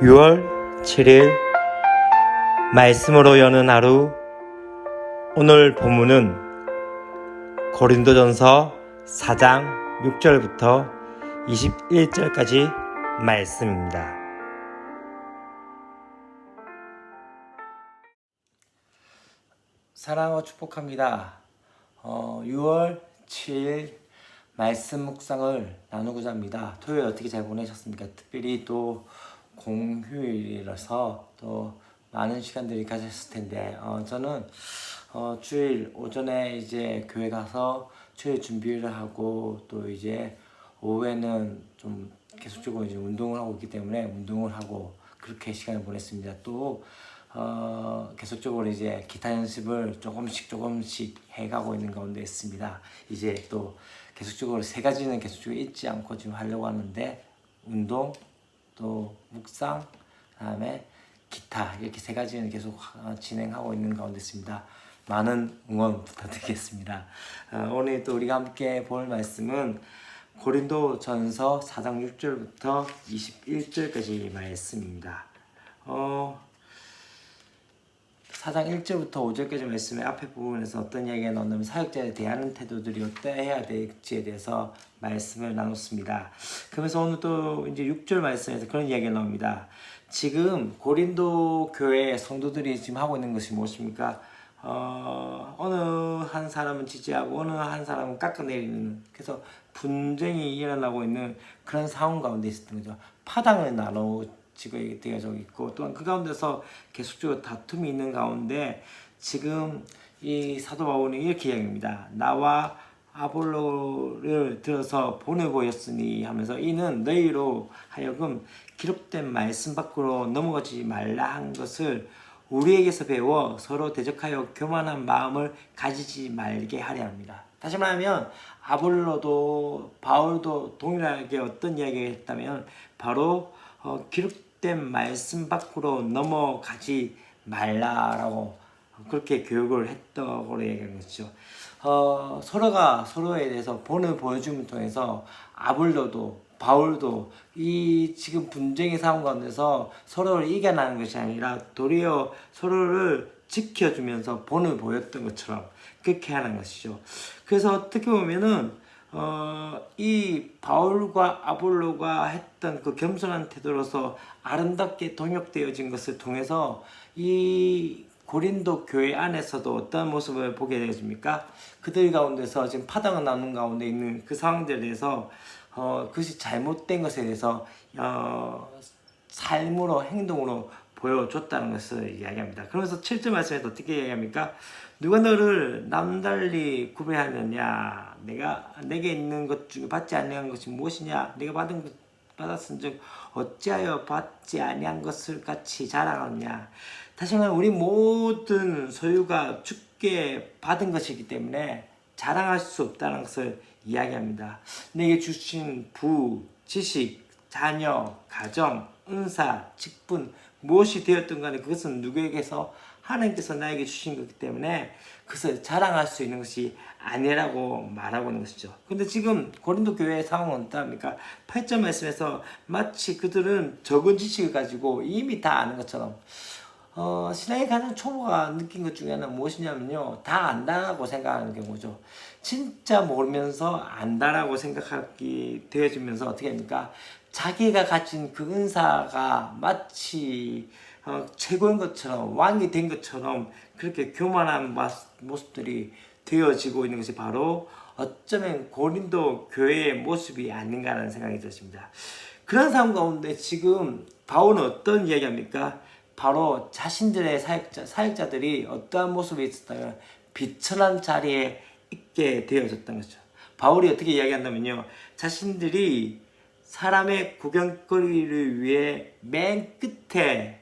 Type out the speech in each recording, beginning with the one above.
6월 7일 말씀으로 여는 하루. 오늘 본문은 고린도전서 4장 6절부터 21절까지 말씀입니다. 사랑하고 축복합니다. 6월 7일 말씀 묵상을 나누고자 합니다. 토요일 어떻게 잘 보내셨습니까? 특별히 또 공휴일이라서 또 많은 시간들이 가졌을 텐데, 저는 주일 오전에 이제 교회 가서 주일 준비를 하고, 또 이제 오후에는 좀 계속적으로 이제 운동을 하고 있기 때문에 운동을 하고 그렇게 시간을 보냈습니다. 또 계속적으로 이제 기타 연습을 조금씩 해가고 있는 가운데 있습니다. 이제 또 계속적으로 세 가지는 계속적으로 잊지 않고 지금 하려고 하는데, 운동, 또 묵상, 그다음에 기타, 이렇게 세 가지는 계속 진행하고 있는 가운데 있습니다. 많은 응원 부탁드리겠습니다. 오늘 또 우리가 함께 볼 말씀은 고린도전서 4장 6절부터 21절까지 말씀입니다. 4장 1절부터 5절까지 말씀의 앞에 부분에서 어떤 이야기가 나오냐면 사역자에 대하는 태도들이 어떠해야 될지에 대해서 말씀을 나눴습니다. 그러면서 오늘 또 이제 6절 말씀에서 그런 이야기가 나옵니다. 지금 고린도 교회 성도들이 지금 하고 있는 것이 무엇입니까? 어느 한 사람은 지지하고 어느 한 사람은 깎아내리는, 그래서 분쟁이 일어나고 있는 그런 상황 가운데 있었던 거죠. 파당을 나누지고 되어져 있고, 또한 그 가운데서 계속적으로 다툼이 있는 가운데 지금 이 사도 바울은 이렇게 이야기합니다. 나와 아볼로를 들어서 보내보였으니 하면서 이는 너희로 하여금 기록된 말씀 밖으로 넘어가지 말라 한 것을 우리에게서 배워 서로 대적하여 교만한 마음을 가지지 말게 하려 합니다. 다시 말하면 아볼로도 바울도 동일하게 어떤 이야기를 했다면 바로 기록된 말씀 밖으로 넘어가지 말라라고 그렇게 교육을 했다고 얘기한 것이죠. 서로가 서로에 대해서 본을 보여줌을 통해서 아볼로도 바울도 이 지금 분쟁의 상황 가운데서 서로를 이겨나는 것이 아니라 도리어 서로를 지켜주면서 본을 보였던 것처럼 그렇게 하는 것이죠. 그래서 어떻게 보면은 이 바울과 아볼로가 했던 그 겸손한 태도로서 아름답게 동역되어진 것을 통해서 이 고린도 교회 안에서도 어떤 모습을 보게 되어집니까? 그들 가운데서 지금 파당을 나눈 가운데 있는 그 상황들에 대해서 그것이 잘못된 것에 대해서 삶으로, 행동으로 보여줬다는 것을 이야기합니다. 그러면서 7절 말씀에서 어떻게 이야기합니까? 누가 너를 남달리 구별하느냐? 내게 있는 것 중에 받지 아니한 것이 무엇이냐? 내가 받았은즉 어찌하여 받지 아니한 것을 같이 자랑하느냐? 다시 말하면 우리 모든 소유가 주께 받은 것이기 때문에 자랑할 수 없다는 것을 이야기합니다. 내게 주신 부, 지식, 자녀, 가정, 은사, 직분 무엇이 되었든 간에 그것은 누구에게서 하나님께서 나에게 주신 것이기 때문에 그것을 자랑할 수 있는 것이 아니라고 말하고 있는 것이죠. 근데 지금 고린도 교회의 상황은 어떠합니까? 8절 말씀에서 마치 그들은 적은 지식을 가지고 이미 다 아는 것처럼, 신앙의 가장 초보가 느낀 것 중에 하나는 무엇이냐면요, 다 안다라고 생각하는 경우죠. 진짜 모르면서 안다라고 생각하게 되어지면서 어떻게 합니까? 자기가 가진 그 은사가 마치 최고인 것처럼, 왕이 된 것처럼 그렇게 교만한 모습들이 되어지고 있는 것이 바로 어쩌면 고린도 교회의 모습이 아닌가라는 생각이 들었습니다. 그런 상황 가운데 지금 바울은 어떤 이야기합니까? 바로 자신들의 사역자들이 어떠한 모습이 있었다면 비천한 자리에 있게 되어졌던 거죠. 바울이 어떻게 이야기한다면요, 자신들이 사람의 구경거리를 위해 맨 끝에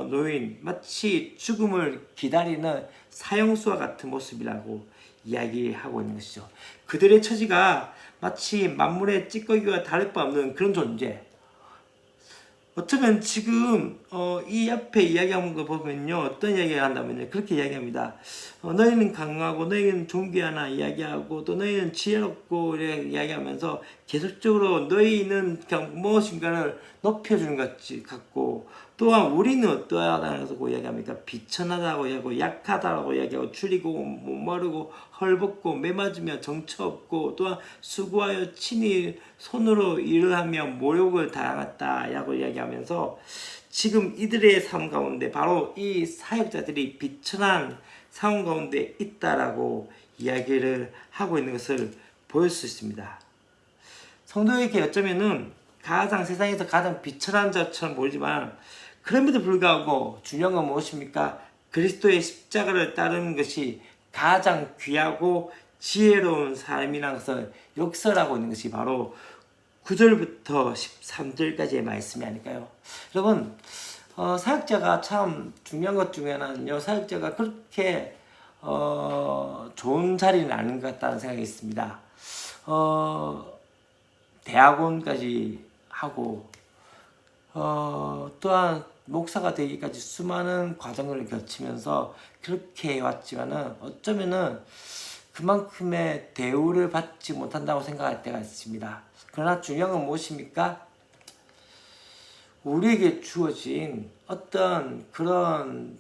놓인 마치 죽음을 기다리는 사형수와 같은 모습이라고 이야기하고 있는 것이죠. 그들의 처지가 마치 만물의 찌꺼기와 다를 바 없는 그런 존재, 어쩌면 지금 이 앞에 이야기한 거 보면요, 어떤 이야기를 한다면요, 그렇게 이야기합니다. 너희는 강하고 너희는 존귀하나 이야기하고 또 너희는 지혜롭고 이렇게 이야기하면서 계속적으로 너희는 그냥 무엇인가를 높여주는 것 같고, 또한 우리는 어떠하다고 이야기합니까? 비천하다고 이야기하고 약하다고 이야기하고 줄이고 목마르고 헐벗고 매맞으며 정처 없고 또한 수고하여 친히 손으로 일을 하며 모욕을 당했다라고 이야기하면서 지금 이들의 삶 가운데 바로 이 사역자들이 비천한 상황 가운데 있다라고 이야기를 하고 있는 것을 보일 수 있습니다. 성도에게 어쩌면은 가장 세상에서 가장 비천한 자처럼 보이지만 그럼에도 불구하고 중요한 건 무엇입니까? 그리스도의 십자가를 따르는 것이 가장 귀하고 지혜로운 삶이라는 것을 역설하고 있는 것이 바로 9절부터 13절까지의 말씀이 아닐까요? 여러분, 사역자가 참 중요한 것 중에 하나는요, 사역자가 그렇게 좋은 자리는 아닌 것 같다는 생각이 있습니다. 대학원까지 하고 또한 목사가 되기까지 수많은 과정을 거치면서 그렇게 해왔지만은 어쩌면은 그만큼의 대우를 받지 못한다고 생각할 때가 있습니다. 그러나 중요한 건 무엇입니까? 우리에게 주어진 어떤 그런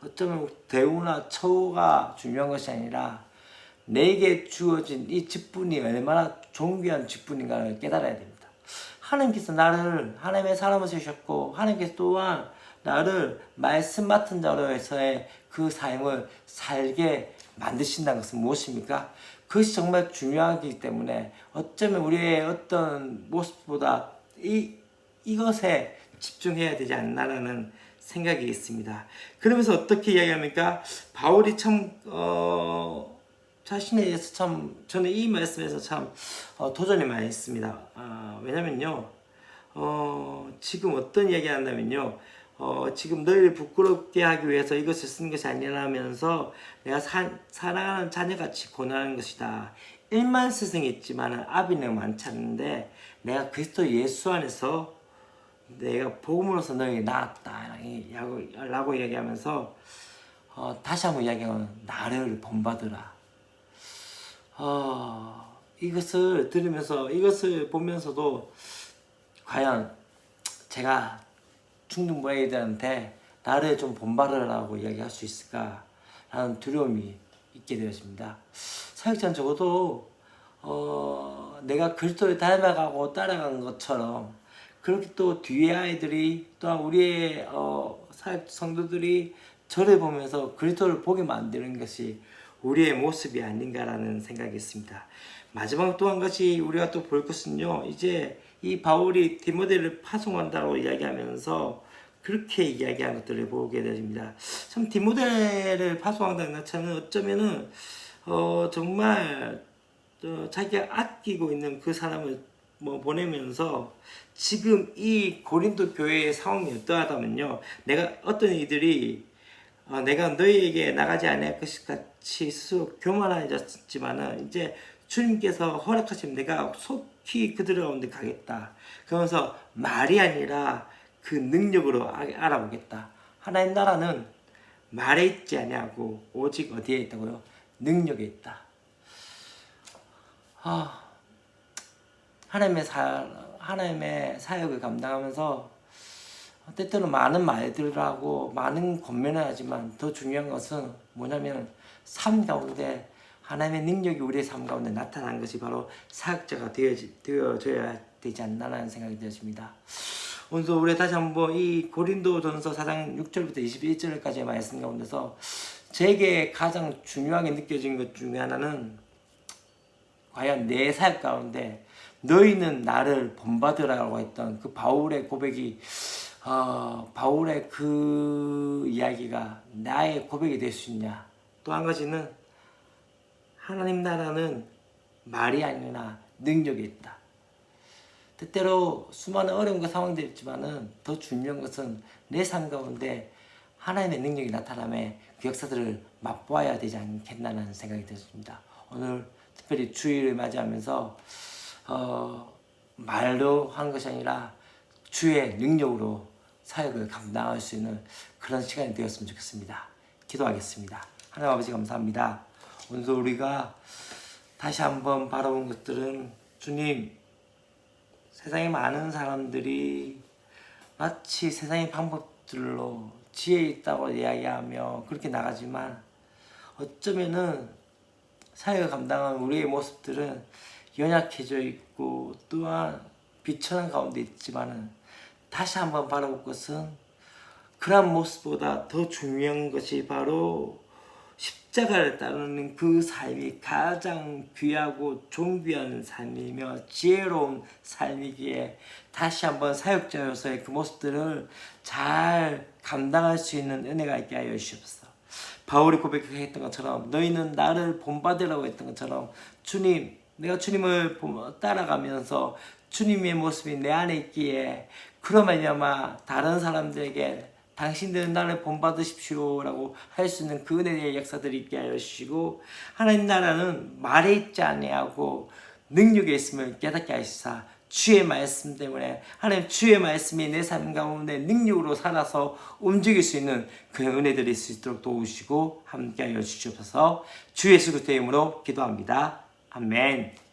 어쩌면 대우나 처우가 중요한 것이 아니라 내게 주어진 이 직분이 얼마나 존귀한 직분인가를 깨달아야 됩니다. 하나님께서 나를 하나님의 사람을 쓰셨고 하나님께서 또한 나를 말씀 맡은 자로 해서의 그 삶을 살게 만드신다는 것은 무엇입니까? 그것이 정말 중요하기 때문에 어쩌면 우리의 어떤 모습보다 이것에 집중해야 되지 않나라는 생각이 있습니다. 그러면서 어떻게 이야기합니까? 바울이 참 자신에 대해서 참 저는 이 말씀에서 참 도전이 많이 했습니다. 왜냐면요, 지금 어떤 이야기 한다면요, 지금 너희를 부끄럽게 하기 위해서 이것을 쓴 것이 아니라면서 내가 사랑하는 자녀같이 고난하는 것이다. 1만 스승이 있지만 아비는 많지 않는데 내가 그리스도 예수 안에서 내가 복음으로서 너희 낳았다 라고 이야기하면서 다시 한번 이야기하면 나를 본받으라. 이것을 들으면서 이것을 보면서도 과연 제가 중등부애들한테 나를 좀 본받으라고 이야기할 수 있을까라는 두려움이 있게 되었습니다. 사역자는 적어도 내가 그리스도를 닮아가고 따라간 것처럼 그렇게 또 뒤에 아이들이 또한 우리의 사역 성도들이 저를 보면서 그리스도를 보게 만드는 것이 우리의 모습이 아닌가라는 생각이 있습니다. 마지막 또 한 가지 우리가 또 볼 것은요, 이제 이 바울이 디모데를 파송한다고 이야기하면서 그렇게 이야기한 것들을 보게 됩니다. 참 디모데를 파송한다는 자체는 어쩌면은 정말 자기가 아끼고 있는 그 사람을 보내면서 지금 이 고린도 교회의 상황이 어떠하다면요, 내가 어떤 이들이 내가 너희에게 나가지 않을 것 같이 스스로 교만해졌지만은 이제 주님께서 허락하시면 내가 속히 그들 가운데 가겠다. 그러면서 말이 아니라 그 능력으로 알아보겠다. 하나님 나라는 말에 있지 아니하고 오직 어디에 있다고요? 능력에 있다. 하나님의 사역을 감당하면서 때때로 많은 말들을 하고 많은 권면을 하지만 더 중요한 것은 뭐냐면 삶 가운데 하나님의 능력이 우리의 삶 가운데 나타나는 것이 바로 사역자가 되어져야 되지 않나라는 생각이 되었습니다. 오늘도 우리 다시 한번 이 고린도전서 4장 6절부터 21절까지의 말씀 가운데서 제게 가장 중요하게 느껴진 것 중에 하나는 과연 내 사역 가운데 너희는 나를 본받으라고 했던 그 바울의 고백이 바울의 그 이야기가 나의 고백이 될 수 있냐. 또 한 가지는 하나님 나라는 말이 아니라 능력이 있다. 때때로 수많은 어려움과 상황들이 있지만은 더 중요한 것은 내 삶 가운데 하나님의 능력이 나타남에 그 역사들을 맛보아야 되지 않겠나라는 생각이 들었습니다. 오늘 특별히 주일을 맞이하면서 말로 하는 것이 아니라 주의 능력으로 사역을 감당할 수 있는 그런 시간이 되었으면 좋겠습니다. 기도하겠습니다. 하나님 아버지 감사합니다. 오늘도 우리가 다시 한번 바라본 것들은 주님, 세상에 많은 사람들이 마치 세상의 방법들로 지혜 있다고 이야기하며 그렇게 나가지만 어쩌면은 사역을 감당하는 우리의 모습들은 연약해져 있고 또한 비천한 가운데 있지만은 다시 한번 바라볼 것은 그런 모습보다 더 중요한 것이 바로 십자가를 따르는 그 삶이 가장 귀하고 존귀한 삶이며 지혜로운 삶이기에 다시 한번 사역자로서의 그 모습들을 잘 감당할 수 있는 은혜가 있게 하여 주시옵소서. 바울이 고백했던 것처럼 너희는 나를 본받으라고 했던 것처럼 주님, 내가 주님을 따라가면서 주님의 모습이 내 안에 있기에 그로 말미암아 다른 사람들에게 당신들은 나를 본받으십시오 라고 할 수 있는 그 은혜의 역사들이 있게 하여 주시고 하나님 나라는 말에 있지 아니하고 능력에 있음을 깨닫게 하시사 주의 말씀 때문에 하나님 주의 말씀이 내 삶 가운데 능력으로 살아서 움직일 수 있는 그 은혜들이 있을 수 있도록 도우시고 함께 하여 주시옵소서. 주 예수 그리스도의 이름으로 기도합니다. 아멘.